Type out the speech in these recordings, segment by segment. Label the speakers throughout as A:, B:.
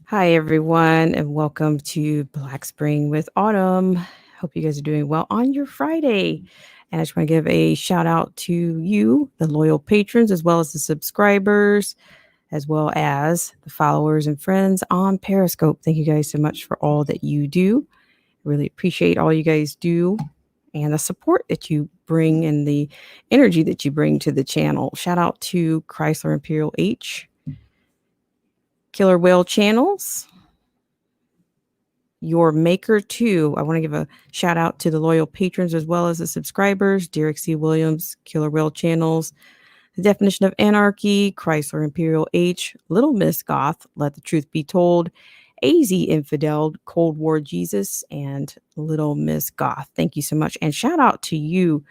A: Hi, everyone, and welcome to Black Spring with Autumn. Hope you guys are doing well on your Friday. And I just want to give a shout out to you, the loyal patrons, as well as the subscribers, as well as the followers and friends on Periscope. Thank you guys so much for all that you do. Really appreciate all you guys do and the support that you bring and the energy that you bring to the channel. Shout out to Chrysler Imperial H, Killer Whale Channels, your maker too. I want to give a shout out to the loyal patrons as well as the subscribers. Derek C. Williams, Killer Whale Channels, The Definition of Anarchy, Chrysler Imperial H, Little Miss Goth, Let the Truth Be Told, AZ Infidel, Cold War Jesus, and Little Miss Goth. Thank you so much. And shout out to you,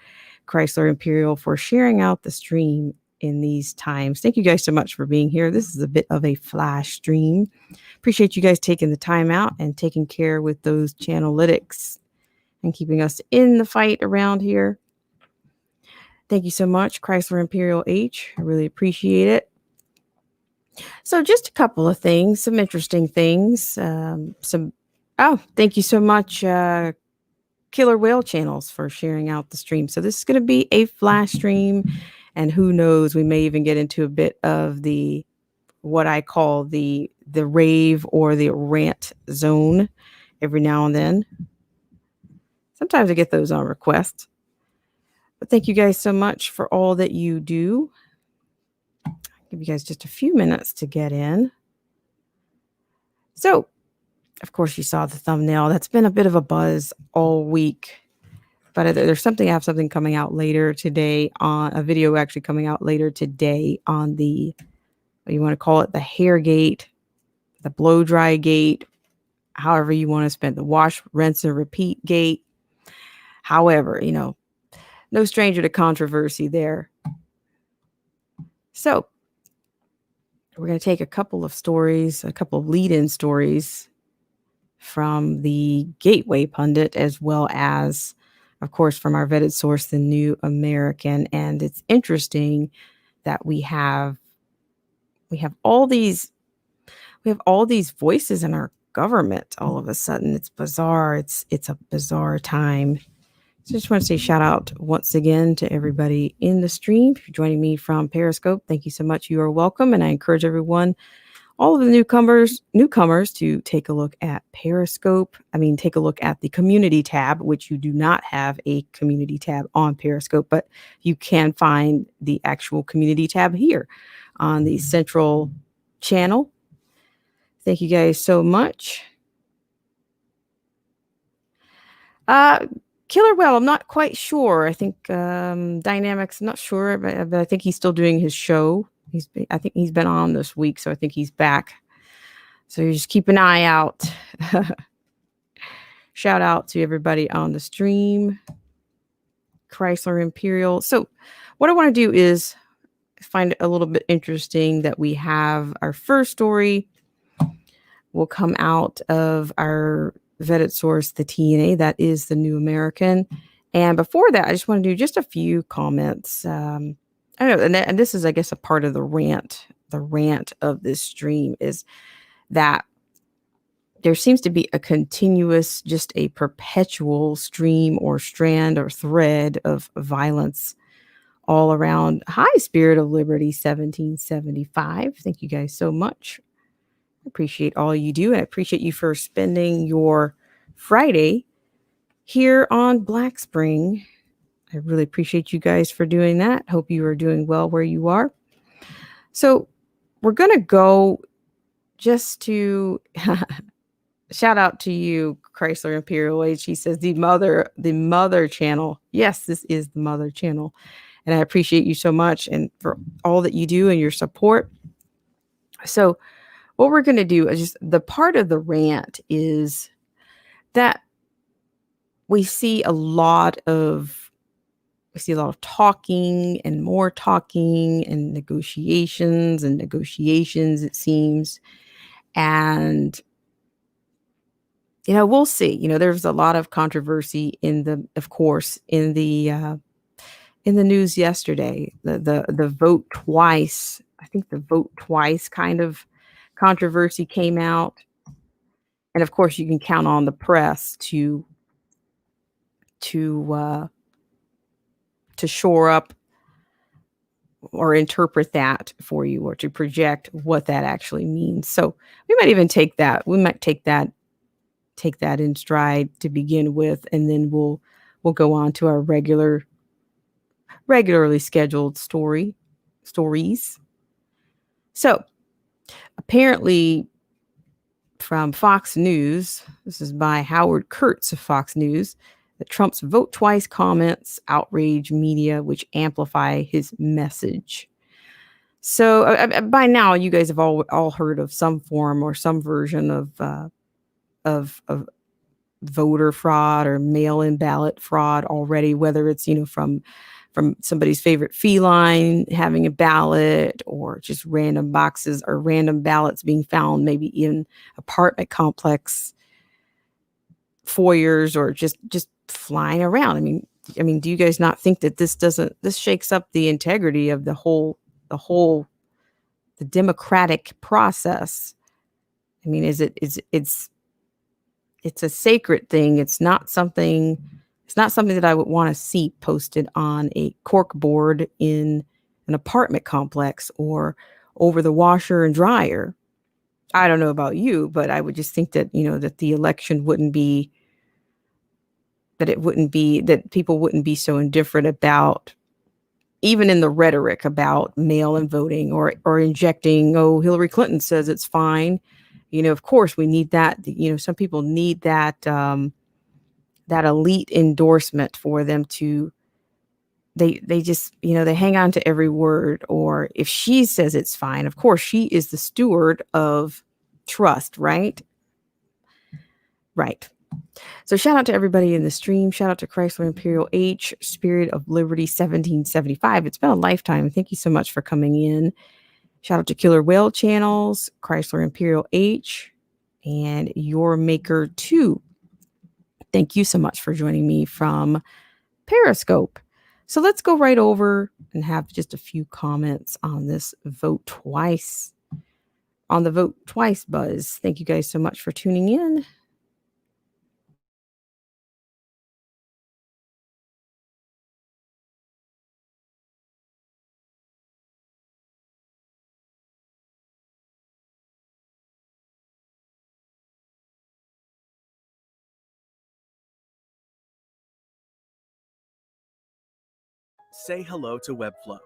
A: Chrysler Imperial, for sharing out the stream in these times. Thank you guys so much for being here. This is a bit of a flash stream. Appreciate you guys taking the time out and taking care with those channelytics and keeping us in the fight around here. Thank you so much, Chrysler Imperial H. I really appreciate it. So just a couple of things, some interesting things. Thank you so much, Killer Whale Channels, for sharing out the stream. So this is going to be a flash stream, and who knows, we may even get into a bit of the what I call the rave or the rant zone every now and then. Sometimes I get those on request. But thank you guys so much for all that you do. I'll give you guys just a few minutes to get in. So, of course, you saw the thumbnail. That's been a bit of a buzz all week. But there's something, I have something coming out later today on a video actually coming out later today on the, what you want to call it, the hair gate, the blow dry gate, however you want to spend the wash, rinse, and repeat gate. However, no stranger to controversy there. So we're going to take a couple of stories, a couple of lead-in stories from the Gateway Pundit, as well as, of course, from our vetted source, the New American. And it's interesting that we have all these voices in our government all of a sudden. It's bizarre. It's a bizarre time. So I just want to say shout out once again to everybody in the stream. If you're joining me from Periscope, thank you so much. You are welcome. And I encourage everyone, all of the newcomers to take a look at Periscope. Take a look at the community tab, which you do not have a community tab on Periscope, but you can find the actual community tab here on the central channel. Thank you guys so much. Killer Whale, I'm not quite sure. I think Dynamics, I'm not sure, but I think he's still doing his show. I think he's been on this week, so I think he's back. So you just keep an eye out. Shout out to everybody on the stream. Chrysler Imperial. So what I want to do is find it a little bit interesting that we have our first story will come out of our vetted source, the TNA, that is the New American. And before that, I just want to do just a few comments. I don't know, and this is, I guess, a part of the rant. The rant of this stream is that there seems to be a continuous, just a perpetual stream or strand or thread of violence all around. Hi, Spirit of Liberty 1775. Thank you guys so much. I appreciate all you do, and I appreciate you for spending your Friday here on Black Spring. I really appreciate you guys for doing that. Hope you are doing well where you are. So we're going to go just to shout out to you, Chrysler Imperial H. He says the mother channel. Yes, this is the mother channel. And I appreciate you so much and for all that you do and your support. So what we're going to do is just the part of the rant is that we see a lot of talking and more talking and negotiations, it seems. And, we'll see. There's a lot of controversy in the news yesterday. The vote twice. I think the vote twice kind of controversy came out. And of course, you can count on the press to shore up or interpret that for you, or to project what that actually means. So we might even take that. We might take that in stride to begin with, and then we'll go on to our regularly scheduled stories. So apparently, from Fox News, this is by Howard Kurtz of Fox News, that Trump's vote twice comments outrage media which amplify his message. So by now, you guys have all heard of some form or some version of voter fraud or mail-in ballot fraud already, whether it's from somebody's favorite feline having a ballot, or just random boxes or random ballots being found maybe in apartment complex foyers, or just flying around. I mean, do you guys not think that this shakes up the integrity of the democratic process? I mean, it's a sacred thing. It's not something that I would want to see posted on a cork board in an apartment complex or over the washer and dryer. I don't know about you, but I would just think that, that the election that people wouldn't be so indifferent about, even in the rhetoric about mail-in voting or injecting, oh, Hillary Clinton says it's fine. Of course we need that. Some people need that, that elite endorsement for them to, they just, they hang on to every word. Or if she says it's fine, of course she is the steward of trust, right? Right. So shout out to everybody in the stream. Shout out to Chrysler Imperial H, Spirit of Liberty 1775. It's been a lifetime. Thank you so much for coming in. Shout out to Killer Whale Channels, Chrysler Imperial H, and Your Maker 2. Thank you so much for joining me from Periscope. So let's go right over and have just a few comments on this vote twice buzz. Thank you guys so much for tuning in.
B: Say hello to Webflow,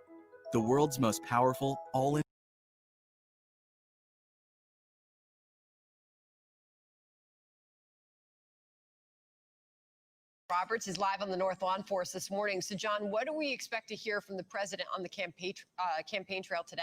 B: the world's most powerful all-in.
C: Roberts is live on the North Lawn for us this morning. So, John, what do we expect to hear from the president on the campaign trail today?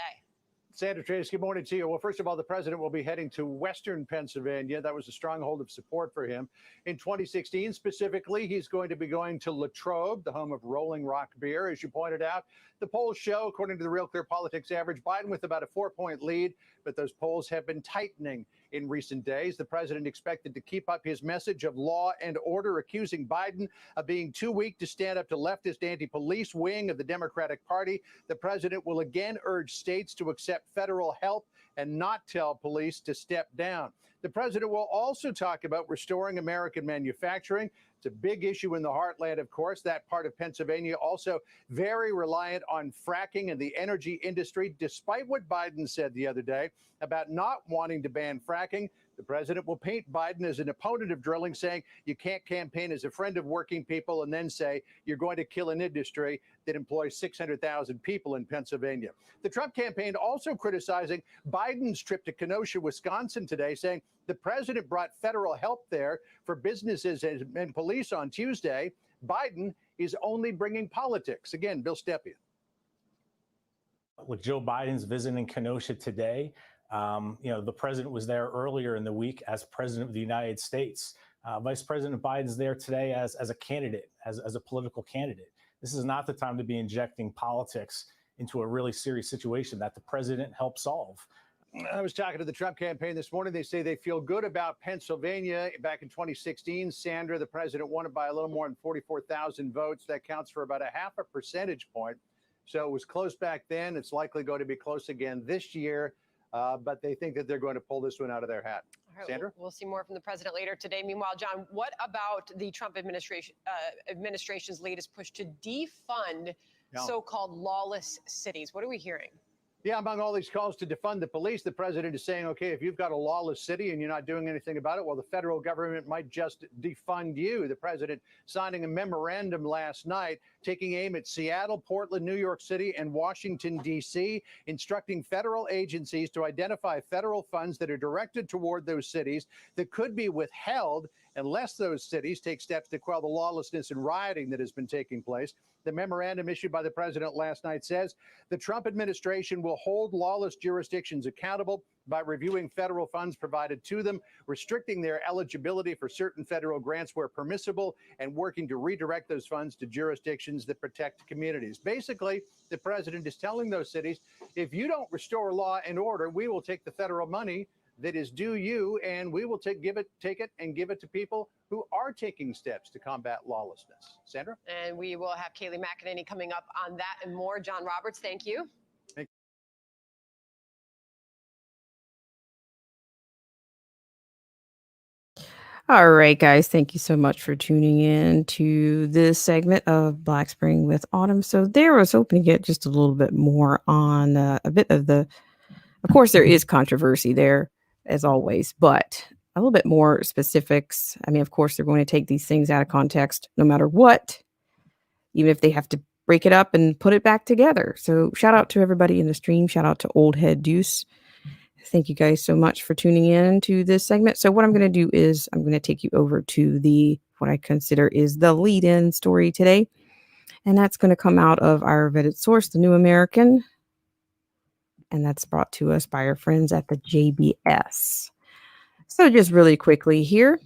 D: Sandra Trace, good morning to you. Well, first of all, the president will be heading to Western Pennsylvania. That was a stronghold of support for him. In 2016, specifically, he's going to be going to Latrobe, the home of Rolling Rock beer. As you pointed out, the polls show, according to the Real Clear Politics average, Biden with about a 4-point lead, but those polls have been tightening in recent days. The president expected to keep up his message of law and order, accusing Biden of being too weak to stand up to leftist anti-police wing of the Democratic Party. The president will again urge states to accept federal help and not tell police to step down. The president will also talk about restoring American manufacturing. It's a big issue in the heartland, of course. That part of Pennsylvania also very reliant on fracking and the energy industry, despite what Biden said the other day about not wanting to ban fracking. The president will paint Biden as an opponent of drilling, saying you can't campaign as a friend of working people and then say you're going to kill an industry that employs 600,000 people in Pennsylvania. The Trump campaign also criticizing Biden's trip to Kenosha, Wisconsin today, saying the president brought federal help there for businesses and police on Tuesday. Biden is only bringing politics. Again, Bill Stepien.
E: With Joe Biden's visiting Kenosha today, the president was there earlier in the week as president of the United States. Vice President Biden's there today as a candidate, as a political candidate. This is not the time to be injecting politics into a really serious situation that the president helped solve.
D: I was talking to the Trump campaign this morning. They say they feel good about Pennsylvania. Back in 2016, Sandra, the president, won it by a little more than 44,000 votes. That counts for about a 0.5 percentage point. So it was close back then. It's likely going to be close again this year. But they think that they're going to pull this one out of their hat.
C: right,
D: Sandra?
C: we'll see more from the president later today. Meanwhile, John, what about the Trump administration's latest push to defund
D: Yeah.
C: so-called lawless cities? What are we hearing?
D: Yeah, among all these calls to defund the police, the president is saying, okay, if you've got a lawless city and you're not doing anything about it, well, the federal government might just defund you. The president signing a memorandum last night, taking aim at Seattle, Portland, New York City, and Washington, D.C., instructing federal agencies to identify federal funds that are directed toward those cities that could be withheld unless those cities take steps to quell the lawlessness and rioting that has been taking place. The memorandum issued by the president last night says the Trump administration will hold lawless jurisdictions accountable by reviewing federal funds provided to them, restricting their eligibility for certain federal grants where permissible, and working to redirect those funds to jurisdictions that protect communities. Basically, the president is telling those cities, if you don't restore law and order, we will take the federal money that is due you, and we will take it and give it to people who are taking steps to combat lawlessness. Sandra?
C: And we will have Kayleigh McEnany coming up on that and more. John Roberts, thank you.
A: All right, guys, thank you so much for tuning in to this segment of Black Spring with Autumn. So there, I was hoping to get just a little bit more on a bit of of course, there is controversy there, as always, but a little bit more specifics. I mean, of course, they're going to take these things out of context no matter what, even if they have to break it up and put it back together. So shout out to everybody in the stream. Shout out to Old Head Deuce. Thank you guys so much for tuning in to this segment. So what I'm going to do is I'm going to take you over to what I consider is the lead-in story today. And that's going to come out of our vetted source, The New American. And that's brought to us by our friends at the JBS. So just really quickly here,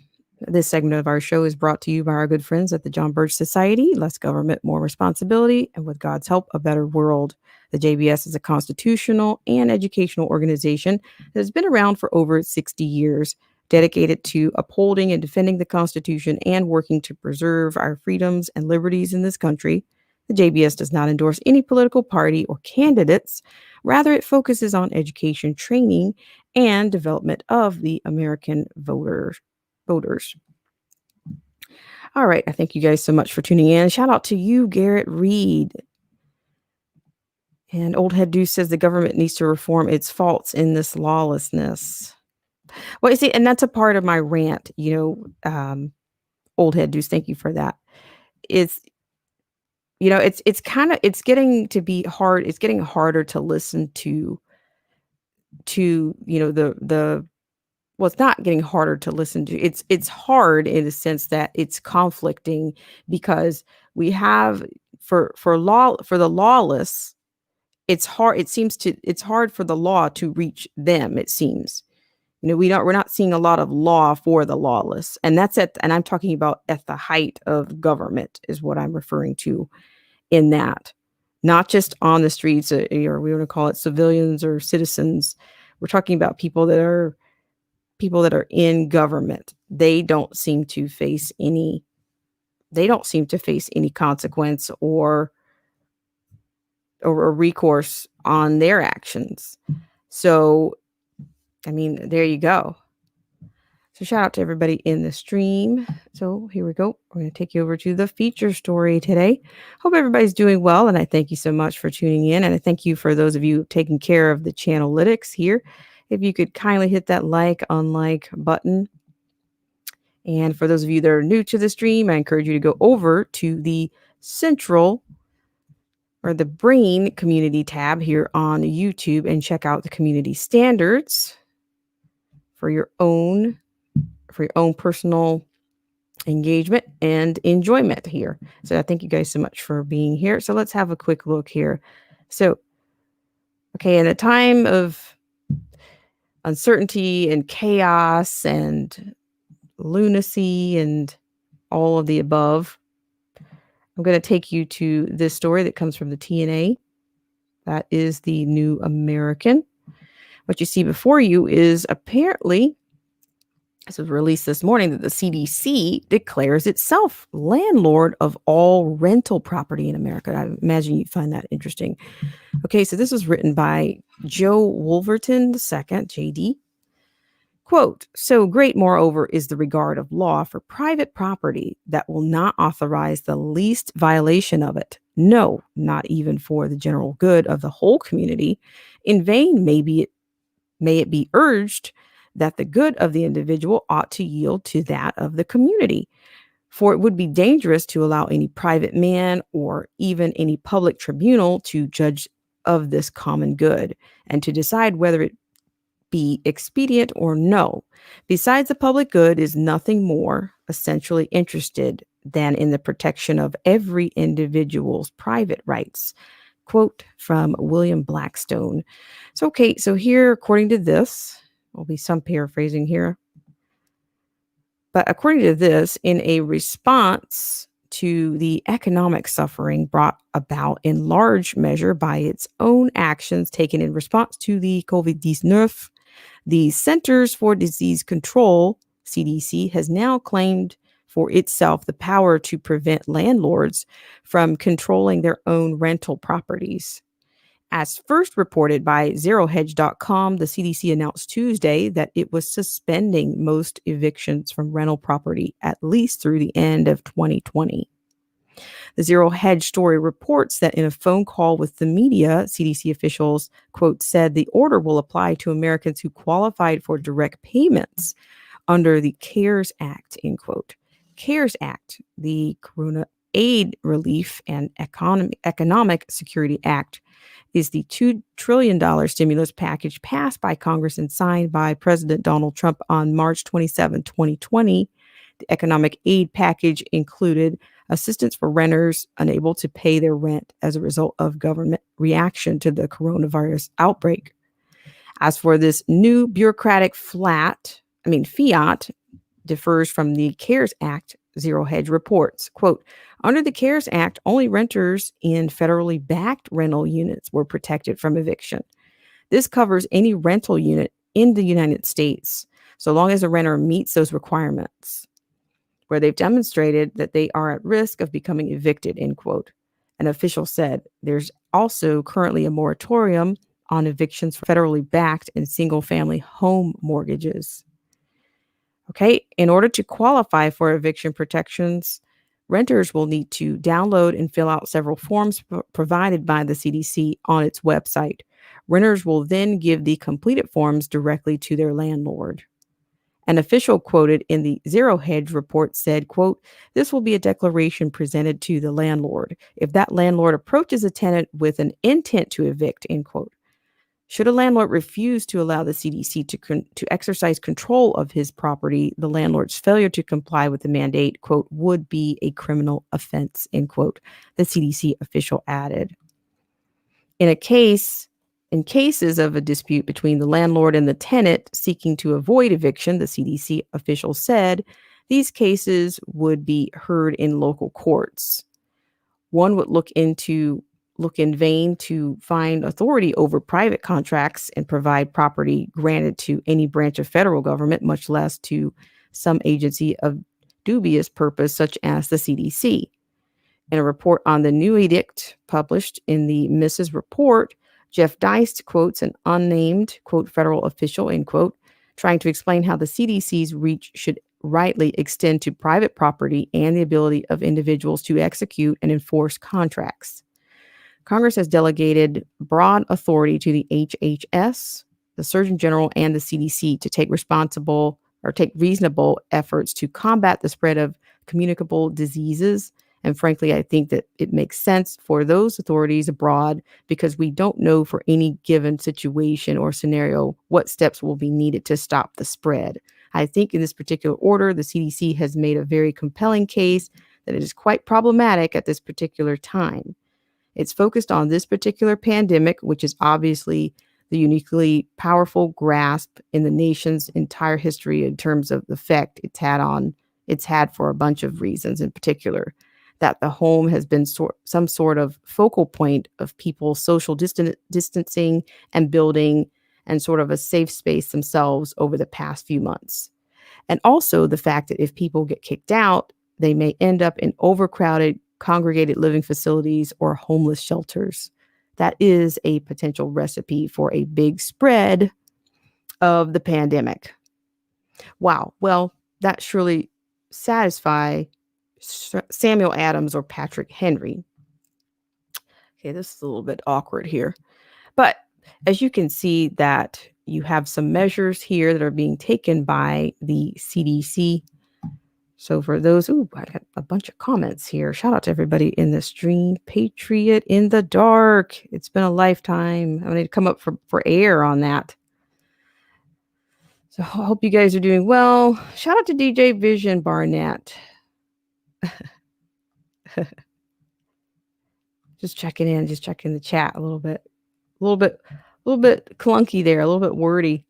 A: this segment of our show is brought to you by our good friends at the John Birch Society. Less government, more responsibility, and with God's help, a better world. The JBS is a constitutional and educational organization that has been around for over 60 years, dedicated to upholding and defending the Constitution and working to preserve our freedoms and liberties in this country. The JBS does not endorse any political party or candidates. Rather, it focuses on education, training, and development of the American voters. All right. I thank you guys so much for tuning in. Shout out to you, Garrett Reed. And Old Head Deuce says the government needs to reform its faults in this lawlessness. Well, you see, and that's a part of my rant, Old Head Deuce, thank you for that. It's getting to be hard. It's getting harder to listen to well, it's not getting harder to listen to. It's hard in the sense that it's conflicting because we have for the lawless, it's hard. It's hard for the law to reach them. It seems, we're not seeing a lot of law for the lawless, and and I'm talking about at the height of government is what I'm referring to in that, not just on the streets, or we want to call it civilians or citizens. We're talking about people that are in government. They don't seem to face any consequence or recourse on their actions. So, I mean, there you go. So shout out to everybody in the stream. So here we go. We're going to take you over to the feature story today. Hope everybody's doing well. And I thank you so much for tuning in. And I thank you for those of you taking care of the channelytics here. If you could kindly hit that unlike button. And for those of you that are new to the stream, I encourage you to go over to the central or the Brain community tab here on YouTube and check out the community standards for your own personal engagement and enjoyment here. So I thank you guys so much for being here. So let's have a quick look here. So, okay, in a time of uncertainty and chaos and lunacy and all of the above, I'm going to take you to this story that comes from the TNA. That is the New American. What you see before you is apparently, this was released this morning, that the CDC declares itself landlord of all rental property in America. I imagine you find that interesting. Okay, so this was written by Joe Wolverton II, JD. Quote, so great, moreover, is the regard of law for private property that will not authorize the least violation of it. No, not even for the general good of the whole community. In vain may it be urged that the good of the individual ought to yield to that of the community. For it would be dangerous to allow any private man or even any public tribunal to judge of this common good and to decide whether it be expedient or no. Besides, the public good is nothing more essentially interested than in the protection of every individual's private rights. Quote from William Blackstone. So, okay, so here, according to this, there'll be some paraphrasing here, but according to this, in a response to the economic suffering brought about in large measure by its own actions taken in response to the COVID-19, the Centers for Disease Control, CDC, has now claimed for itself the power to prevent landlords from controlling their own rental properties. As first reported by ZeroHedge.com, the CDC announced Tuesday that it was suspending most evictions from rental property at least through the end of 2020. The Zero Hedge story reports that in a phone call with the media, CDC officials, quote, said the order will apply to Americans who qualified for direct payments under the CARES Act, end quote. CARES Act, the Corona Aid Relief and Economic Security Act, is the $2 trillion stimulus package passed by Congress and signed by President Donald Trump on March 27, 2020. The economic aid package included assistance for renters unable to pay their rent as a result of government reaction to the coronavirus outbreak. As for this new bureaucratic fiat differs from the CARES Act, Zero Hedge reports, quote, under the CARES Act, only renters in federally backed rental units were protected from eviction. This covers any rental unit in the United States, so long as the renter meets those requirements, where they've demonstrated that they are at risk of becoming evicted, end quote. An official said there's also currently a moratorium on evictions for federally backed and single-family home mortgages. Okay, in order to qualify for eviction protections, renters will need to download and fill out several forms provided by the CDC on its website. Renters will then give the completed forms directly to their landlord. An official quoted in the Zero Hedge report said, quote, this will be a declaration presented to the landlord. If that landlord approaches a tenant with an intent to evict, end quote. Should a landlord refuse to allow the CDC to exercise control of his property, the landlord's failure to comply with the mandate, quote, would be a criminal offense, end quote, the CDC official added. In cases of a dispute between the landlord and the tenant seeking to avoid eviction, the CDC official said, these cases would be heard in local courts. One would look in vain to find authority over private contracts and provide property granted to any branch of federal government, much less to some agency of dubious purpose, such as the CDC. In a report on the new edict published in the Mrs. Report, Jeff Deist quotes an unnamed, quote, federal official, end quote, trying to explain how the CDC's reach should rightly extend to private property and the ability of individuals to execute and enforce contracts. Congress has delegated broad authority to the HHS, the Surgeon General, and the CDC to take reasonable efforts to combat the spread of communicable diseases. And frankly, I think that it makes sense for those authorities abroad because we don't know for any given situation or scenario what steps will be needed to stop the spread. I think in this particular order, the CDC has made a very compelling case that it is quite problematic at this particular time. It's focused on this particular pandemic, which is obviously the uniquely powerful grasp in the nation's entire history in terms of the effect it's had for a bunch of reasons, in particular that the home has been some sort of focal point of people's social distancing and building and sort of a safe space themselves over the past few months. And also the fact that if people get kicked out, they may end up in overcrowded, congregated living facilities or homeless shelters. That is a potential recipe for a big spread of the pandemic. Wow. Well, that surely satisfy Samuel Adams or Patrick Henry. Okay, this is a little bit awkward here. But as you can see that you have some measures here that are being taken by the CDC. So for those, I got a bunch of comments here. Shout out to everybody in the stream. Patriot in the dark. It's been a lifetime. I need to come up for air on that. So I hope you guys are doing well. Shout out to DJ Vision Barnett. Just checking in, just checking the chat a little bit clunky there, a little bit wordy.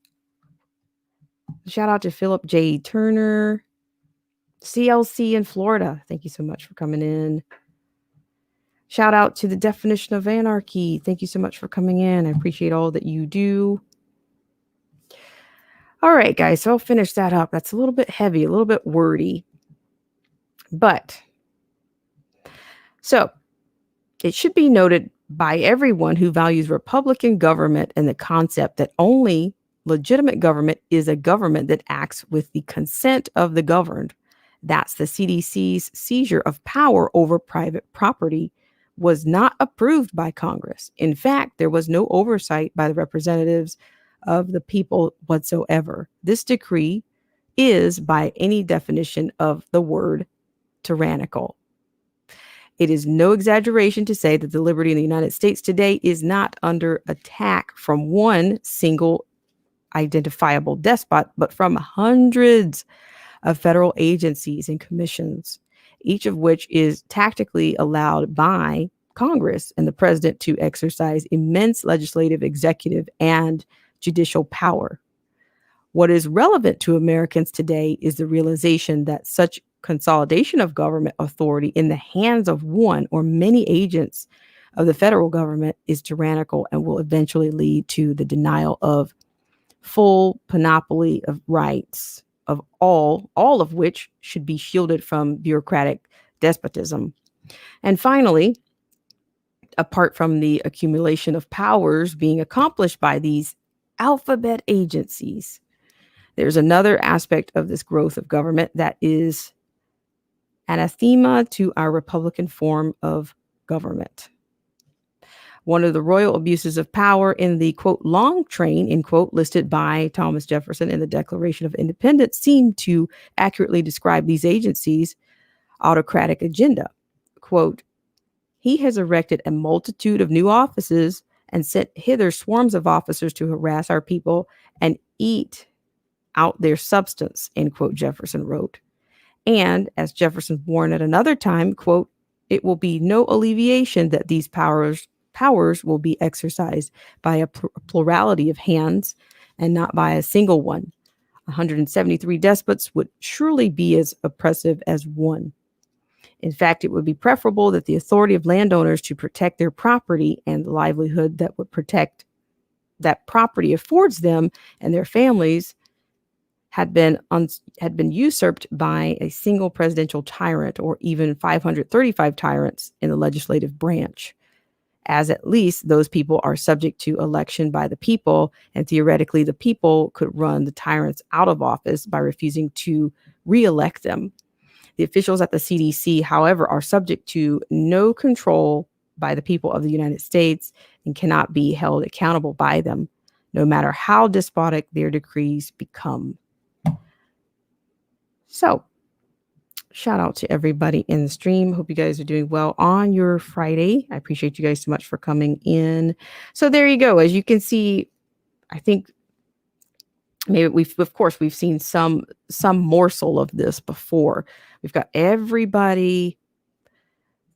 A: Shout out to Philip J. Turner, CLC in Florida. Thank you so much for coming in. Shout out to the Definition of Anarchy. Thank you so much for coming in. I appreciate all that you do. All right, guys, so I'll finish that up. That's a little bit heavy, a little bit wordy. But so it should be noted by everyone who values Republican government and the concept that only legitimate government is a government that acts with the consent of the governed. That's the CDC's seizure of power over private property was not approved by Congress. In fact, there was no oversight by the representatives of the people whatsoever. This decree is, by any definition of the word, tyrannical. It is no exaggeration to say that the liberty in the United States today is not under attack from one single identifiable despot, but from hundreds of federal agencies and commissions, each of which is tactically allowed by Congress and the president to exercise immense legislative, executive, and judicial power. What is relevant to Americans today is the realization that such consolidation of government authority in the hands of one or many agents of the federal government is tyrannical and will eventually lead to the denial of full panoply of rights of all of which should be shielded from bureaucratic despotism. And finally, apart from the accumulation of powers being accomplished by these alphabet agencies, there's another aspect of this growth of government that is anathema to our Republican form of government. One of the royal abuses of power in the, quote, long train, end quote, listed by Thomas Jefferson in the Declaration of Independence seemed to accurately describe these agencies' autocratic agenda. Quote, he has erected a multitude of new offices and sent hither swarms of officers to harass our people and eat out their substance, end quote, Jefferson wrote. And as Jefferson warned at another time, quote, it will be no alleviation that these powers will be exercised by a plurality of hands and not by a single one. 173 despots would surely be as oppressive as one. In fact, it would be preferable that the authority of landowners to protect their property and the livelihood that would protect that property affords them and their families had been usurped by a single presidential tyrant or even 535 tyrants in the legislative branch, as at least those people are subject to election by the people, and theoretically the people could run the tyrants out of office by refusing to re-elect them. The officials at the CDC, however, are subject to no control by the people of the United States and cannot be held accountable by them, no matter how despotic their decrees become. So, shout out to everybody in the stream. Hope you guys are doing well on your Friday. I appreciate you guys so much for coming in. So there you go. As you can see, I think maybe we've seen some morsel of this before. We've got everybody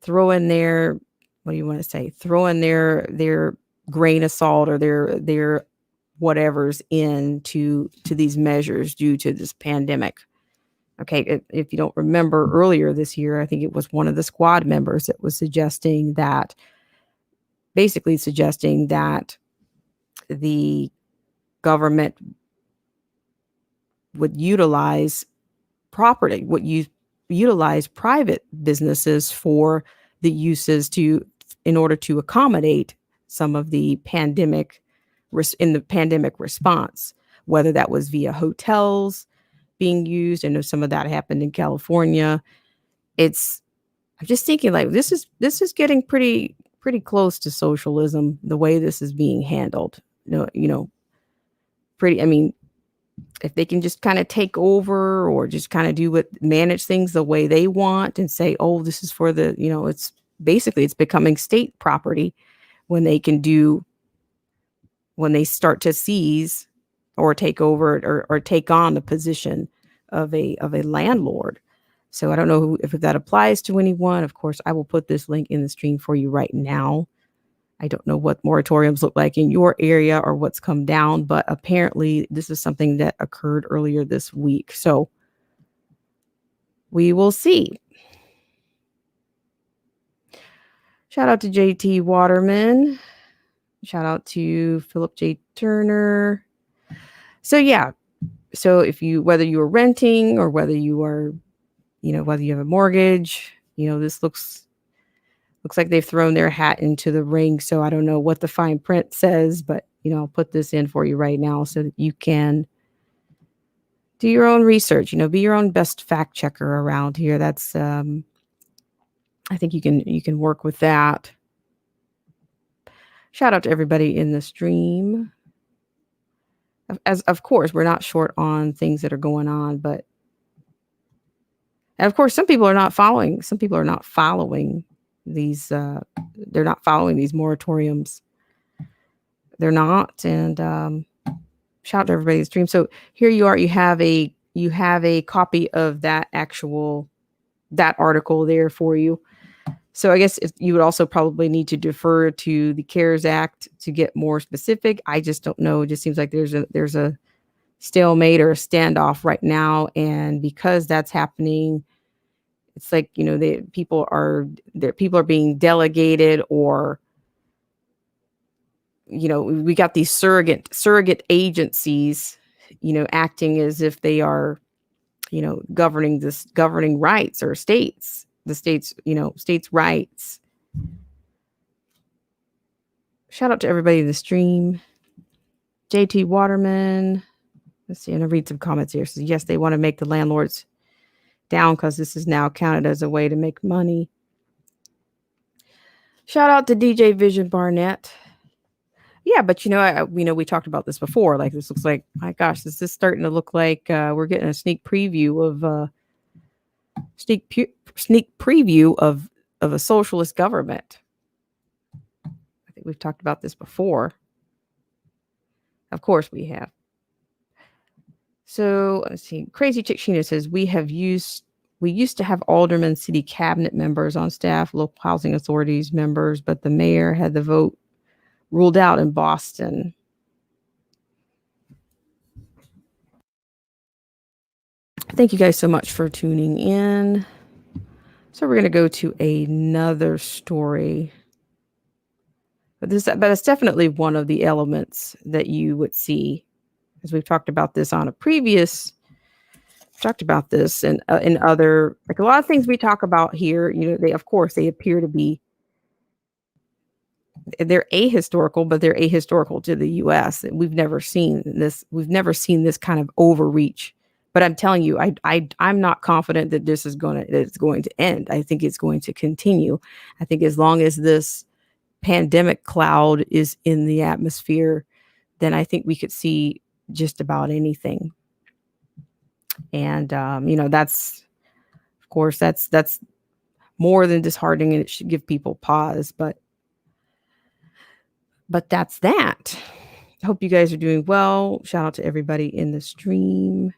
A: throwing their, what do you want to say? Throwing their grain of salt or their whatevers into these measures due to this pandemic. Okay, if you don't remember earlier this year, I think it was one of the squad members that was suggesting that the government would utilize utilize private businesses for the uses in order to accommodate some of the pandemic response, whether that was via hotels, being used. I know some of that happened in California. I'm just thinking like this is getting pretty close to socialism, the way this is being handled. I mean, if they can just kind of take over or just kind of manage things the way they want and say, oh, this is for the, it's becoming state property when they start to seize or take over or take on the position of a landlord. So I don't know if that applies to anyone. Of course, I will put this link in the stream for you right now. I don't know what moratoriums look like in your area or what's come down, but apparently this is something that occurred earlier this week. So we will see. Shout out to JT Waterman. Shout out to Philip J. Turner. So yeah. So whether you are renting or whether you are, whether you have a mortgage, this looks like they've thrown their hat into the ring. So I don't know what the fine print says, but I'll put this in for you right now so that you can do your own research, be your own best fact checker around here. That's I think you can work with that. Shout out to everybody in the stream. As of course, we're not short on things that are going on, and of course, some people are not following these they're not following these moratoriums. They're not. And shout out to everybody in the stream. So here you are, you have a copy of that article there for you. So I guess you would also probably need to defer to the CARES Act to get more specific. I just don't know. It just seems like there's a stalemate or a standoff right now. And because that's happening, it's like, people are being delegated, or, we got these surrogate agencies, acting as if they are, governing rights or states rights. Shout out to everybody in the stream. JT Waterman. Let's see. I'm going to read some comments here. So yes, they want to make the landlords down because this is now counted as a way to make money. Shout out to DJ Vision Barnett. Yeah, but we talked about this before. Like, this looks like, my gosh, this is starting to look like we're getting a sneak preview of a socialist government. I think we've talked about this before. Of course we have. So let's see. Crazy Chick Sheena says we used to have aldermen, city cabinet members on staff, local housing authorities members, but the mayor had the vote ruled out in Boston. Thank you guys so much for tuning in. So we're going to go to another story. But it's definitely one of the elements that you would see, as we've talked about this on a previous. Talked about this and in other, like a lot of things we talk about here. They appear to be. They're ahistorical, but they're ahistorical to the U.S. We've never seen this. We've never seen this kind of overreach. But I'm telling you, I'm not confident that it's going to end. I think it's going to continue. I think as long as this pandemic cloud is in the atmosphere, then I think we could see just about anything. And that's more than disheartening, and it should give people pause. But that's that. I hope you guys are doing well. Shout out to everybody in the stream.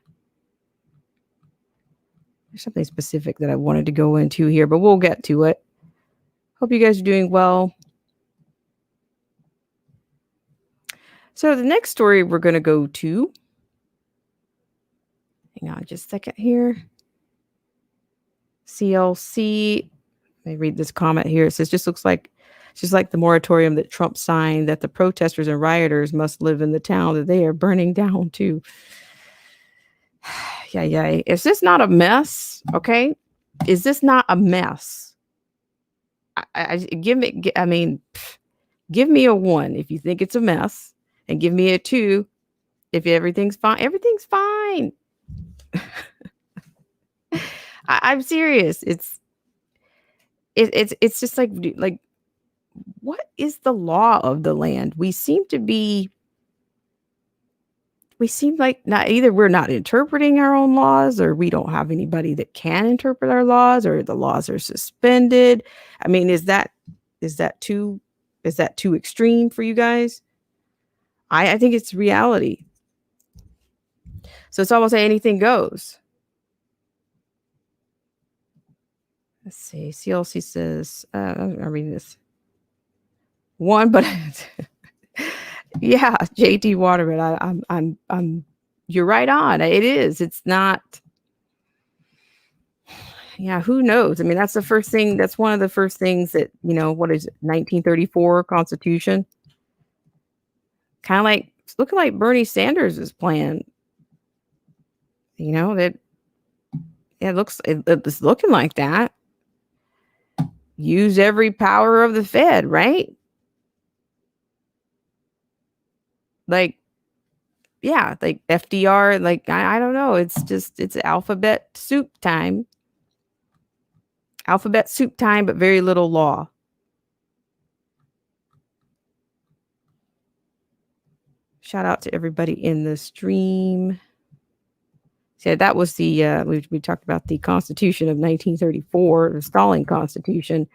A: There's something specific that I wanted to go into here, but we'll get to it. Hope you guys are doing well. So the next story we're going to go to. Hang on just a second here. CLC. Let me read this comment here. It says, just like the moratorium that Trump signed, that the protesters and rioters must live in the town that they are burning down too. Yeah. Is this not a mess? Okay. Is this not a mess? Give me a 1 if you think it's a mess, and give me a 2 if everything's fine. Everything's fine. I'm serious. It's just like what is the law of the land? We seem like not either we're not interpreting our own laws, or we don't have anybody that can interpret our laws, or the laws are suspended. I mean, is that too extreme for you guys? I think it's reality. So it's almost like anything goes. Let's see. CLC says, I'm reading this one, but yeah, JT Waterman. I'm. You're right on. It is. It's not. Yeah, who knows? I mean, that's the first thing. That's one of the first things that What is it? 1934 Constitution. Kind of like it's looking like Bernie Sanders' plan. That it's looking like that. Use every power of the Fed, right? Like, yeah, like FDR, like I don't know. It's alphabet soup time. Alphabet soup time, but very little law. Shout out to everybody in the stream. So that was the we talked about the Constitution of 1934, the Stalin Constitution,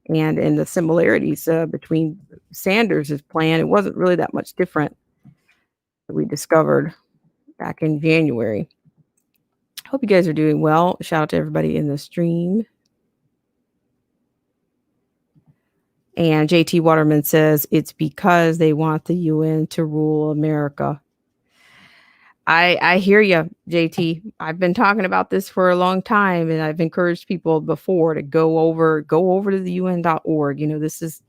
A: and the similarities between Sanders' plan. It wasn't really that much different that we discovered back in January. Hope you guys are doing well. Shout out to everybody in the stream. And JT Waterman says it's because they want the UN to rule America. I hear you, JT. I've been talking about this for a long time, and I've encouraged people before to go over to the UN.org. This is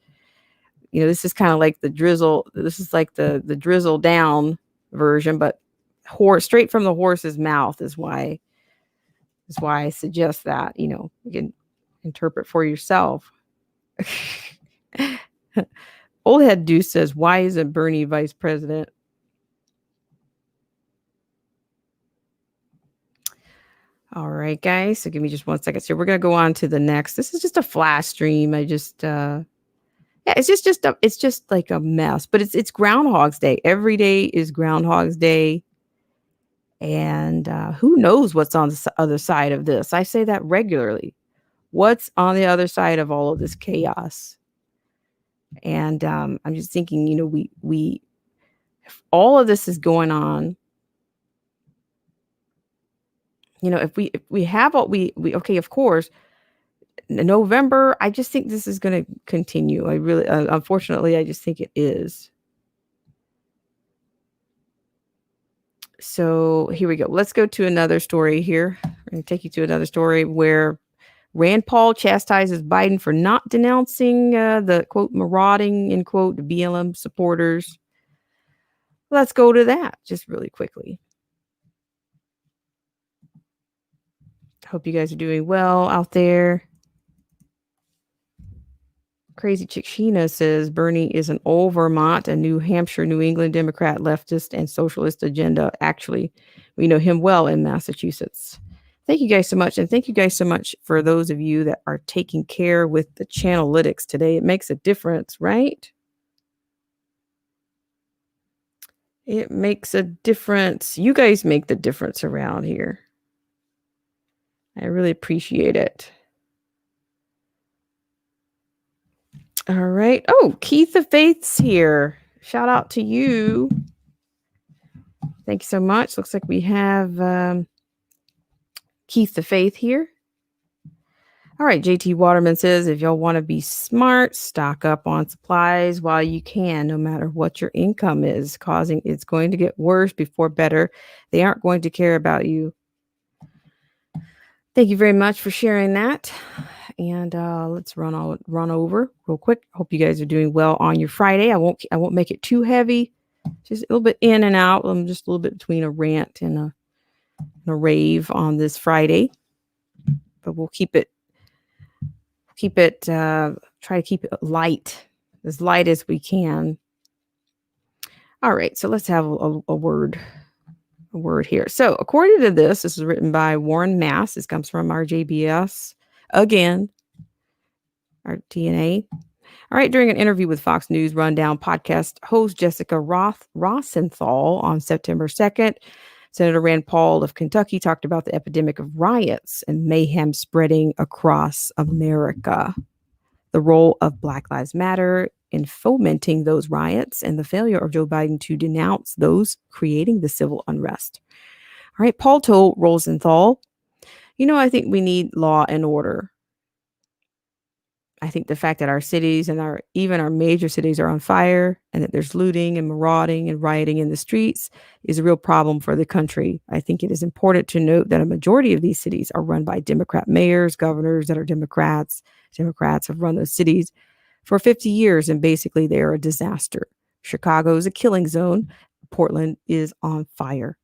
A: kind of like the drizzle. This is like the drizzle down version, but straight from the horse's mouth is why I suggest that. You can interpret for yourself. Old Head Deuce says, why isn't Bernie vice president? All right, guys. So give me just 1 second. So we're going to go on to the next. This is just a flash stream. I just, it's just like a mess, but it's Groundhog's Day. Every day is Groundhog's Day. And who knows what's on the other side of this? I say that regularly. What's on the other side of all of this chaos? And I'm just thinking, we all of this is going on. If we have what we okay, of course, November, I just think this is going to continue. I really, unfortunately, I just think it is. So here we go. Let's go to another story here. I'm going to take you to another story where Rand Paul chastises Biden for not denouncing the, quote, marauding, end quote, the BLM supporters. Let's go to that just really quickly. Hope you guys are doing well out there. Crazy Chick Sheena says Bernie is an old Vermont, a New Hampshire, New England Democrat, leftist, and socialist agenda. Actually, we know him well in Massachusetts. Thank you guys so much. And thank you guys so much for those of you that are taking care with the Channelytics today. It makes a difference, right? It makes a difference. You guys make the difference around here. I really appreciate it. All right. Oh, Keith the Faith's here. Shout out to you. Thank you so much. Looks like we have Keith the Faith here. All right. JT Waterman says, if y'all want to be smart, stock up on supplies while you can, no matter what your income is. It's going to get worse before better. They aren't going to care about you. Thank you very much for sharing that. And let's run over real quick. Hope you guys are doing well on your Friday. I won't make it too heavy. Just a little bit in and out. I'm just a little bit between a rant and a rave on this Friday. But we'll try to keep it light as we can. All right, so let's have a word a word here. So according to this is written by Warren Mass. This comes from our JBS again, our TNA. All right, during an interview with Fox News Rundown podcast host Jessica Rosenthal on September 2nd, Senator Rand Paul of Kentucky talked about the epidemic of riots and mayhem spreading across America, the role of Black Lives Matter in fomenting those riots, and the failure of Joe Biden to denounce those creating the civil unrest. All right, Paul told Rosenthal, I think we need law and order. I think the fact that our cities and even our major cities are on fire and that there's looting and marauding and rioting in the streets is a real problem for the country. I think it is important to note that a majority of these cities are run by Democrat mayors, governors that are Democrats. Democrats have run those cities for 50 years, and basically they're a disaster. Chicago is a killing zone. Portland is on fire.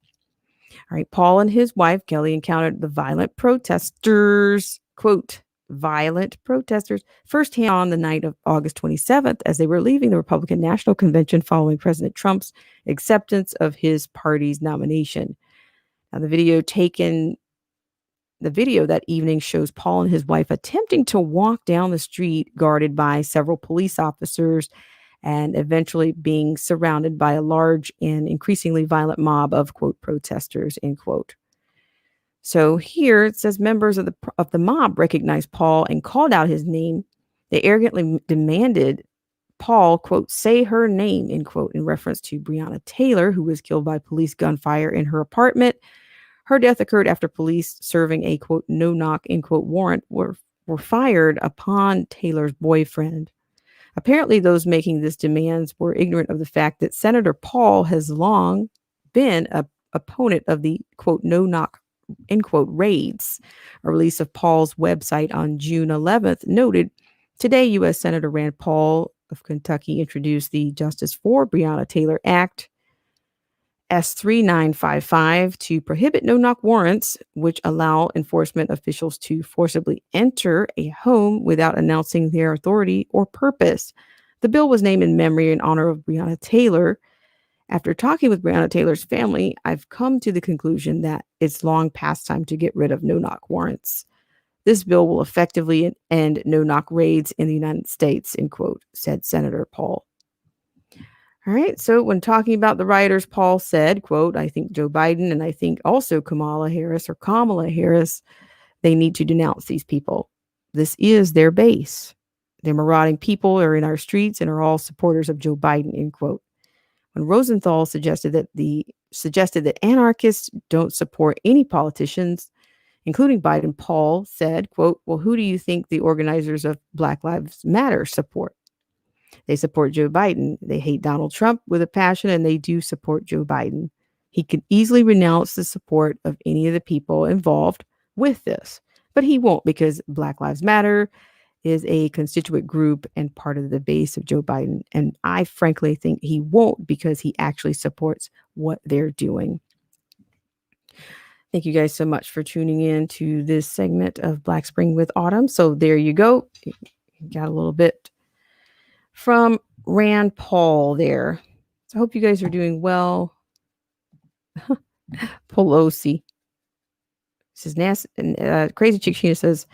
A: All right, Paul and his wife, Kelly, encountered the violent protesters, quote, violent protesters firsthand on the night of August 27th as they were leaving the Republican National Convention following President Trump's acceptance of his party's nomination. Now, the video that evening shows Paul and his wife attempting to walk down the street guarded by several police officers and eventually being surrounded by a large and increasingly violent mob of, quote, protesters, end quote. So here it says members of the mob recognized Paul and called out his name. They arrogantly demanded Paul, quote, say her name, end quote, in reference to Breonna Taylor, who was killed by police gunfire in her apartment. Her death occurred after police serving a, quote, no-knock, end quote, warrant were fired upon Taylor's boyfriend. Apparently, those making these demands were ignorant of the fact that Senator Paul has long been an opponent of the, quote, no-knock, end quote, raids. A release of Paul's website on June 11th noted, today, U.S. Senator Rand Paul of Kentucky introduced the Justice for Breonna Taylor Act, S3955, to prohibit no-knock warrants, which allow enforcement officials to forcibly enter a home without announcing their authority or purpose. The bill was named in memory and honor of Breonna Taylor. After talking with Breonna Taylor's family, I've come to the conclusion that it's long past time to get rid of no-knock warrants. This bill will effectively end no-knock raids in the United States, end quote, said Senator Paul. All right, so when talking about the rioters, Paul said, quote, I think Joe Biden and I think also Kamala Harris, they need to denounce these people. This is their base. The marauding people are in our streets and are all supporters of Joe Biden, end quote. When Rosenthal suggested that anarchists don't support any politicians, including Biden, Paul said, quote, well, who do you think the organizers of Black Lives Matter support? They support Joe Biden. They hate Donald Trump with a passion, and they do support Joe Biden. He could easily renounce the support of any of the people involved with this, but he won't, because Black Lives Matter is a constituent group and part of the base of Joe Biden. And I frankly think he won't, because he actually supports what they're doing. Thank you guys so much for tuning in to this segment of Black Spring with Autumn. So there you go. You got a little bit from Rand Paul there. So I hope you guys are doing well. Pelosi says, Crazy Chick Sheena says,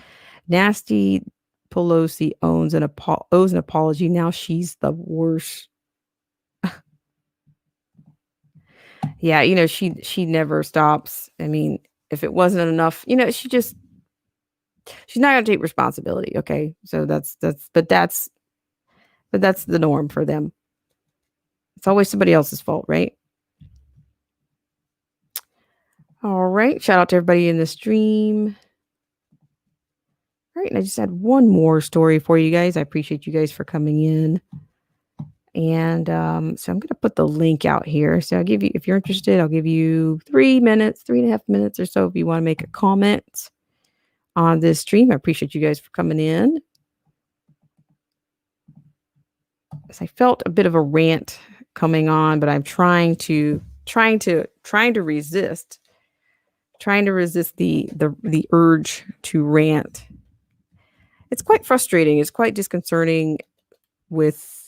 A: nasty Pelosi owes an apology. Now she's the worst. Yeah, she never stops. I mean, if it wasn't enough, she's not gonna take responsibility. Okay, so that's the norm for them. It's always somebody else's fault, right? All right, shout out to everybody in the stream. All right, and I just had one more story for you guys. I appreciate you guys for coming in. And so I'm going to put the link out here. So I'll give you, if you're interested, I'll give you 3.5 minutes or so if you want to make a comment on this stream. I appreciate you guys for coming in. I felt a bit of a rant coming on, but I'm trying to resist the urge to rant. It's quite frustrating. It's quite disconcerting with,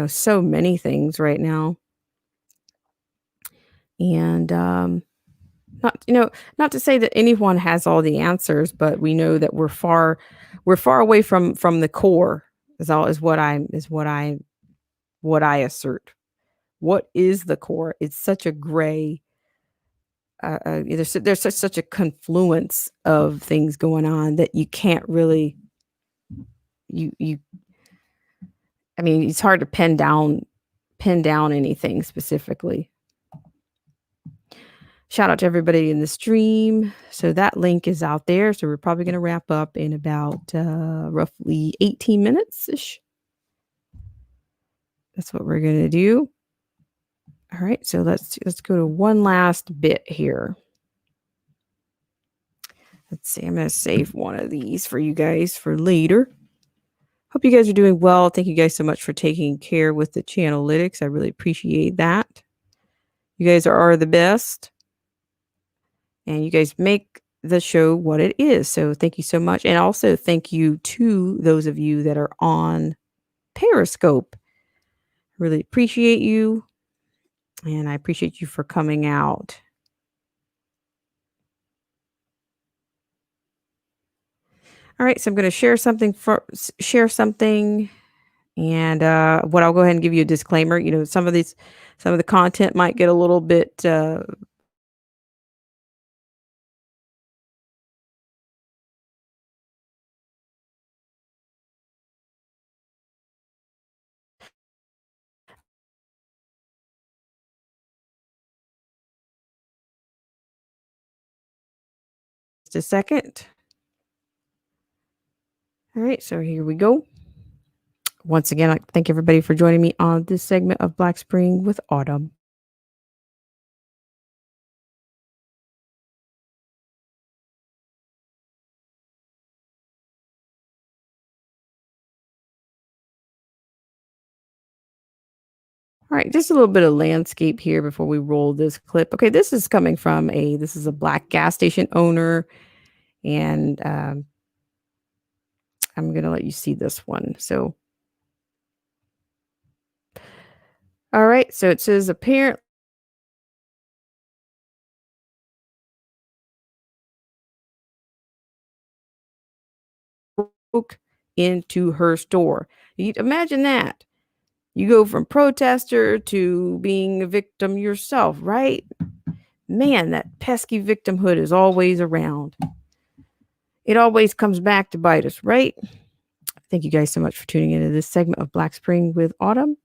A: so many things right now. And Not to say that anyone has all the answers, but we know that we're far away from the core. Is what I assert. What is the core? It's such a gray. There's such a confluence of things going on that you can't really. I mean, it's hard to pin down anything specifically. Shout out to everybody in the stream. So that link is out there. So we're probably going to wrap up in about roughly 18 minutes ish. That's what we're going to do. All right. So let's go to one last bit here. Let's see. I'm going to save one of these for you guys for later. Hope you guys are doing well. Thank you guys so much for taking care with the Channelytics. I really appreciate that. You guys are the best. And you guys make the show what it is. So thank you so much. And also thank you to those of you that are on Periscope. Really appreciate you. And I appreciate you for coming out. All right. So I'm going to share something. And what I'll go ahead and give you a disclaimer. Some of the content might get a little bit just a second. All right, so here we go. Once again, I'd like to thank everybody for joining me on this segment of Black Spring with Autumn. All right, just a little bit of landscape here before we roll this clip. Okay, this is coming from this is a black gas station owner, and I'm going to let you see this one. So, all right, so it says apparently broke into her store. You imagine that. You go from protester to being a victim yourself, right? Man, that pesky victimhood is always around. It always comes back to bite us, right? Thank you guys so much for tuning into this segment of Black Spring with Autumn.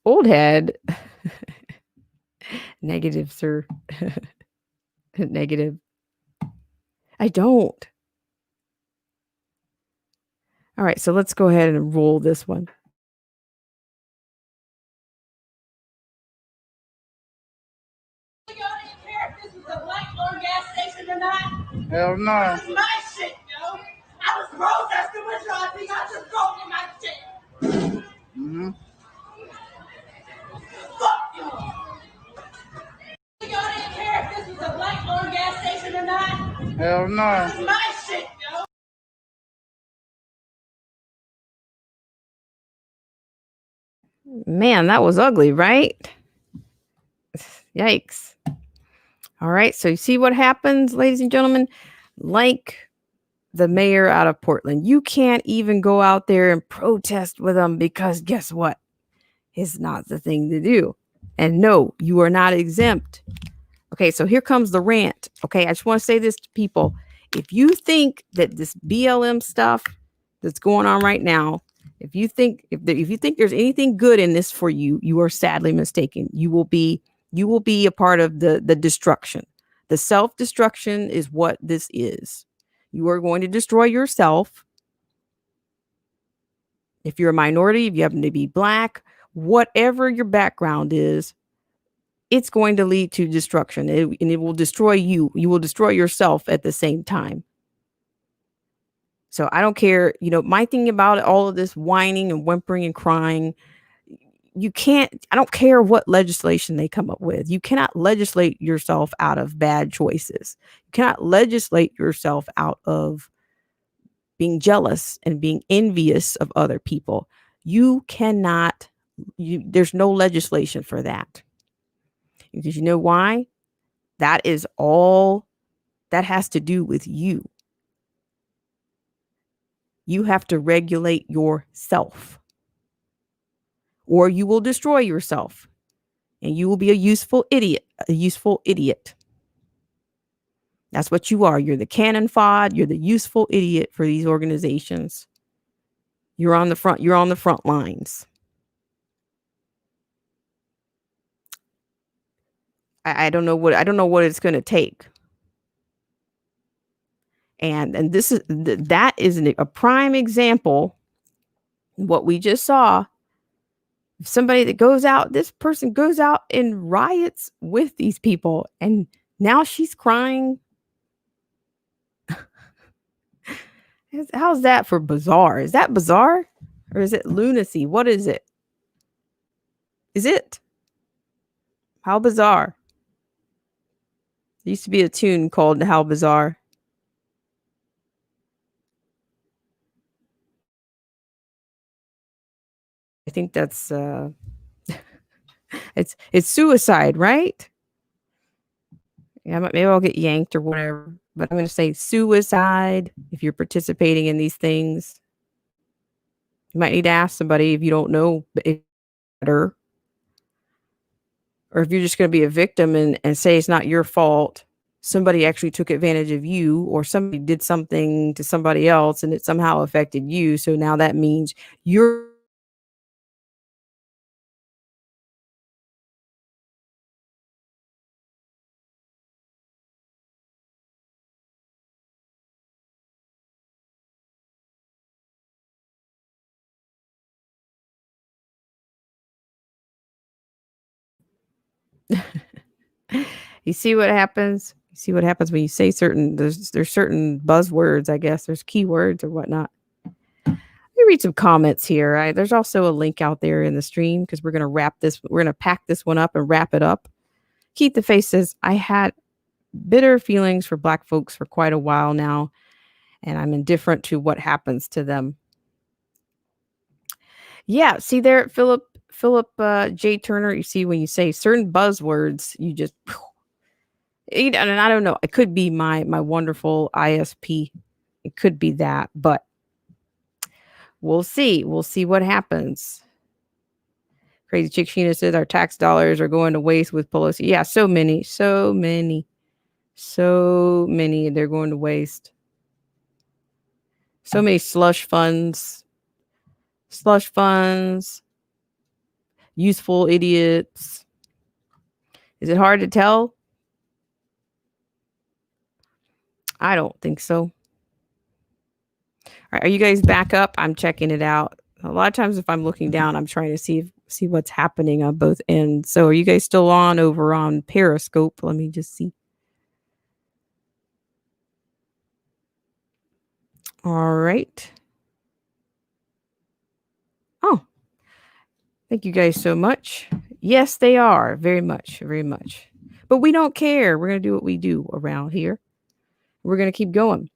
A: Old head. Negative, sir. Negative. I don't. All right, so let's go ahead and roll this one.
F: You don't even care if this was a black-owned gas station or not.
G: Hell no.
F: That's my shit, yo. I was protesting with y'all. I think I just broke in my shit.
G: Mm-hmm.
F: Fuck y'all. You don't even care if this was a black-owned gas station or not.
G: Hell no.
F: That's my shit, yo.
A: Man, that was ugly, right? Yikes. All right, so you see what happens, ladies and gentlemen? Like the mayor out of Portland, you can't even go out there and protest with them because guess what? It's not the thing to do. And no, you are not exempt. Okay, so here comes the rant. Okay, I just want to say this to people. If you think that this BLM stuff that's going on right now, if you think there's anything good in this for you, you are sadly mistaken. You will be a part of the destruction. The self-destruction is what this is. You are going to destroy yourself. If you're a minority, if you happen to be black, whatever your background is, it's going to lead to destruction. And it will destroy you. You will destroy yourself at the same time. So I don't care, my thing about all of this whining and whimpering and crying, I don't care what legislation they come up with. You cannot legislate yourself out of bad choices. You cannot legislate yourself out of being jealous and being envious of other people. You cannot, there's no legislation for that. Did you know why? That is all that has to do with you. You have to regulate yourself, or you will destroy yourself, and you will be a useful idiot. A useful idiot. That's what you are. You're the cannon fod. You're the useful idiot for these organizations. You're on the front. You're on the front lines. I don't know what it's going to take. And this is that is a prime example. What we just saw. Somebody that goes out, this person goes out and riots with these people, and now she's crying. How's that for bizarre? Is that bizarre? Or is it lunacy? What is it? Is it? How bizarre? There used to be a tune called How Bizarre. I think that's it's suicide, right? Yeah, maybe I'll get yanked or whatever. But I'm going to say suicide if you're participating in these things. You might need to ask somebody if you don't know better. Or if you're just going to be a victim and say it's not your fault. Somebody actually took advantage of you, or somebody did something to somebody else and it somehow affected you. So now that means you're you see what happens? You see what happens when you say there's certain buzzwords, I guess. There's keywords or whatnot. Let me read some comments here. There's also a link out there in the stream because we're going to pack this one up and wrap it up. Keith the Face says, I had bitter feelings for Black folks for quite a while now, and I'm indifferent to what happens to them. Yeah, see there, Philip J. Turner, you see when you say certain buzzwords, you just, and I don't know, it could be my wonderful ISP. It could be that, but we'll see. We'll see what happens. Crazy Chick Sheena says our tax dollars are going to waste with Pelosi. Yeah, so many. They're going to waste. So many slush funds, useful idiots. Is it hard to tell? I don't think so. All right, are you guys back up? I'm checking it out. A lot of times if I'm looking down, I'm trying to see what's happening on both ends. So are you guys still on over on Periscope? Let me just see. All right. Oh, thank you guys so much. Yes, they are. Very much. But we don't care. We're going to do what we do around here. We're going to keep going.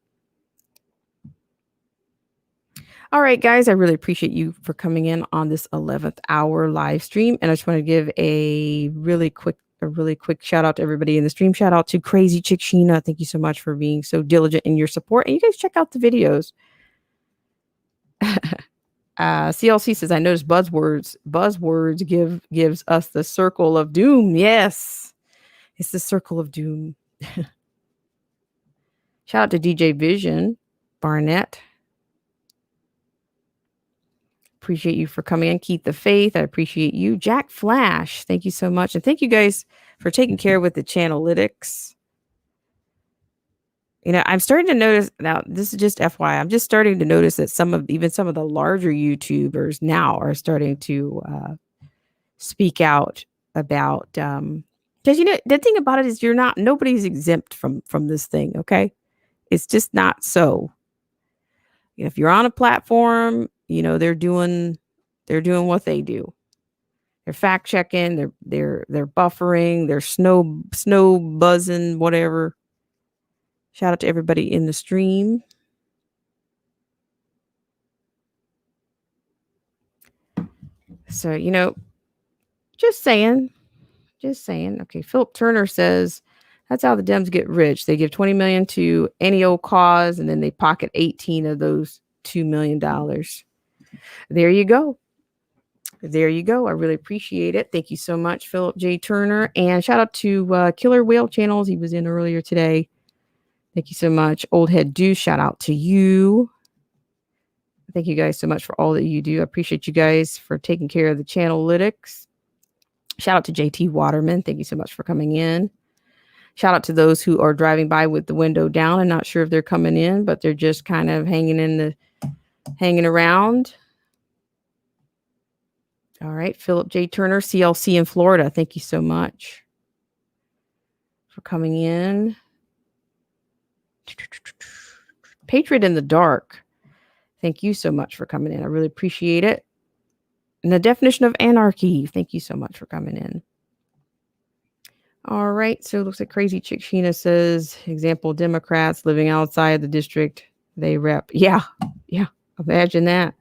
A: All right, guys, I really appreciate you for coming in on this 11th hour live stream. And I just want to give a really quick shout out to everybody in the stream. Shout out to Crazy Chick Sheena. Thank you so much for being so diligent in your support. And you guys check out the videos. CLC says, I noticed buzzwords gives us the circle of doom. Yes, it's the circle of doom. Shout out to DJ Vision Barnett. Appreciate you for coming in. Keep the faith. I appreciate you. Jack Flash, thank you so much. And thank you guys for taking care with the channelytics. You know, I'm starting to notice now, this is just FYI, I'm just starting to notice that some of the larger YouTubers now are starting to speak out about, because, you know, the thing about it is nobody's exempt from this thing. Okay. It's just not so. You know, if you're on a platform, you know, they're doing what they do. They're fact checking, they're buffering, they're snow buzzing, whatever. Shout out to everybody in the stream. So, you know, just saying, Just saying. Okay. Philip Turner says that's how the Dems get rich. They give 20 million to any old cause, and then they pocket 18 of those $2 million. There you go. There you go. I really appreciate it. Thank you so much, Philip J. Turner. And shout out to Killer Whale Channels. He was in earlier today. Thank you so much. Old Head Deuce, shout out to you. Thank you guys so much for all that you do. I appreciate you guys for taking care of the Channelytics. Shout out to JT Waterman. Thank you so much for coming in. Shout out to those who are driving by with the window down and not sure if they're coming in, but they're just kind of hanging around. All right. Philip J. Turner, CLC in Florida. Thank you so much for coming in. Patriot in the Dark. Thank you so much for coming in. I really appreciate it. And the definition of anarchy. Thank you so much for coming in. All right. So it looks like Crazy Chick Sheena says, example, Democrats living outside the district they rep. Yeah. Yeah. Imagine that.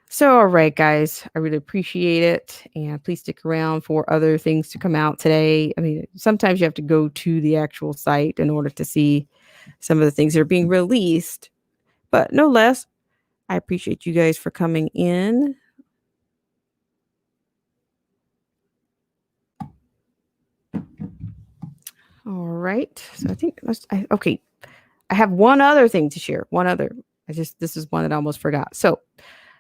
A: So, all right, guys, I really appreciate it. And please stick around for other things to come out today. I mean, sometimes you have to go to the actual site in order to see some of the things that are being released. But no less, I appreciate you guys for coming in. All right. So I think okay. I have one other thing to share. This is one that I almost forgot. So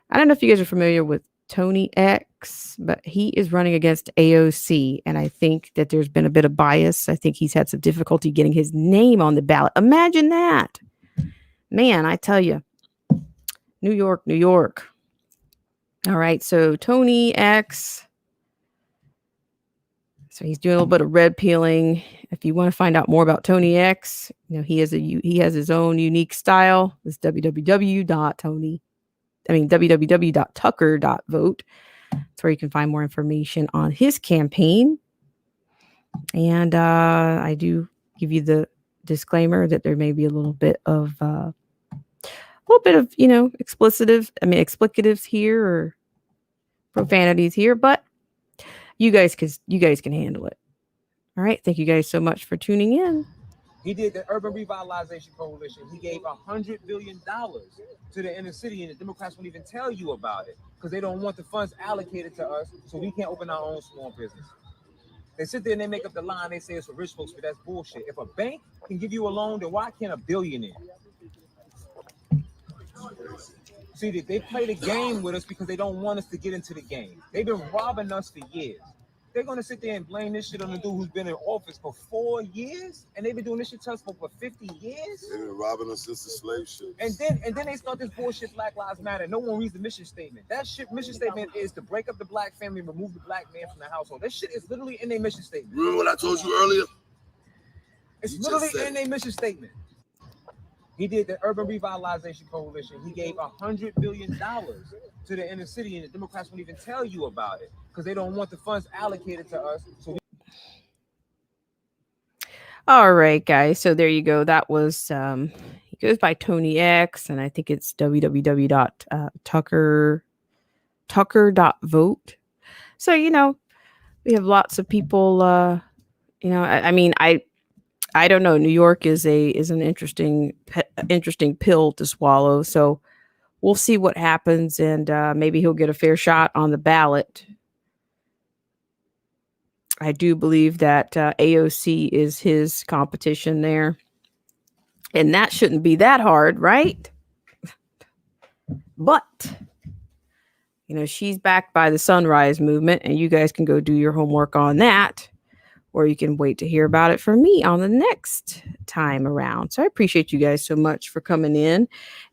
A: I don't know if you guys are familiar with Tony X, but he is running against AOC. And I think that there's been a bit of bias. I think he's had some difficulty getting his name on the ballot. Imagine that. Man, I tell you. New York, New York. All right. So Tony X. So he's doing a little bit of red peeling. If you want to find out more about Tony X, he has his own unique style. It's www.tucker.vote. That's where you can find more information on his campaign. And I do give you the disclaimer that there may be a little bit of explicatives here or profanities here, but you guys can handle it. All right. Thank you guys so much for tuning in.
G: He did the Urban Revitalization Coalition. He gave $100 billion to the inner city, and the Democrats won't even tell you about it because they don't want the funds allocated to us, so we can't open our own small business. They sit there and they make up the line. They say it's for rich folks, but that's bullshit. If a bank can give you a loan, then why can't a billionaire? See, they play the game with us because they don't want us to get into the game. They've been robbing us for years. They're going to sit there and blame this shit on the dude who's been in office for 4 years, and they've been doing this shit to us for 50 years.
H: They've been robbing us since the slave ship.
G: And then they start this bullshit Black Lives Matter. No one reads the mission statement. That shit mission statement is to break up the black family, remove the black man from the household. That shit is literally in their mission statement.
H: Remember what I told you earlier?
G: It's literally in their mission statement. He did the Urban Revitalization Coalition. He gave $100 billion to the inner city, and the Democrats won't even tell you about it because they don't want the funds allocated to us. So
A: all right, guys. So there you go. That was he goes by Tony X, and I think it's www.tucker.vote. So we have lots of people. I don't know. New York is an interesting pill to swallow. So we'll see what happens, and maybe he'll get a fair shot on the ballot. I do believe that AOC is his competition there, and that shouldn't be that hard, right? But she's backed by the Sunrise Movement, and you guys can go do your homework on that. Or you can wait to hear about it from me on the next time around. So I appreciate you guys so much for coming in.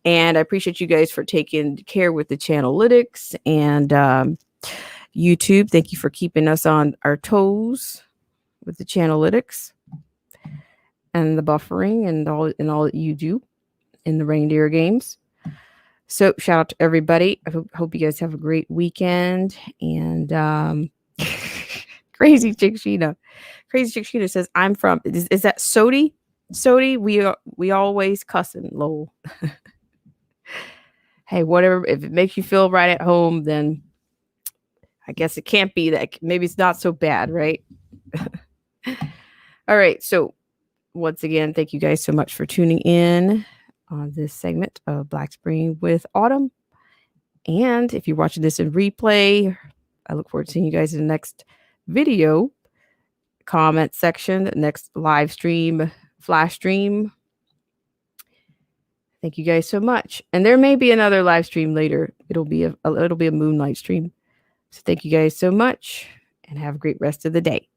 A: And I appreciate you guys for taking care with the Channelytics and YouTube. Thank you for keeping us on our toes with the Channelytics and the buffering and all that you do in the reindeer games. So shout out to everybody. I hope you guys have a great weekend. And Crazy Chick Sheena. Crazy Chick Sheena says, I'm from, is that Sodi? Sodi, we always cussing, lol. Hey, whatever, if it makes you feel right at home, then I guess it can't be that. Maybe it's not so bad, right? All right. So once again, thank you guys so much for tuning in on this segment of Black Spring with Autumn. And if you're watching this in replay, I look forward to seeing you guys in the next video, comment section, next live stream, flash stream. Thank you guys so much. And there may be another live stream later. It'll be a moonlight stream. So thank you guys so much and have a great rest of the day.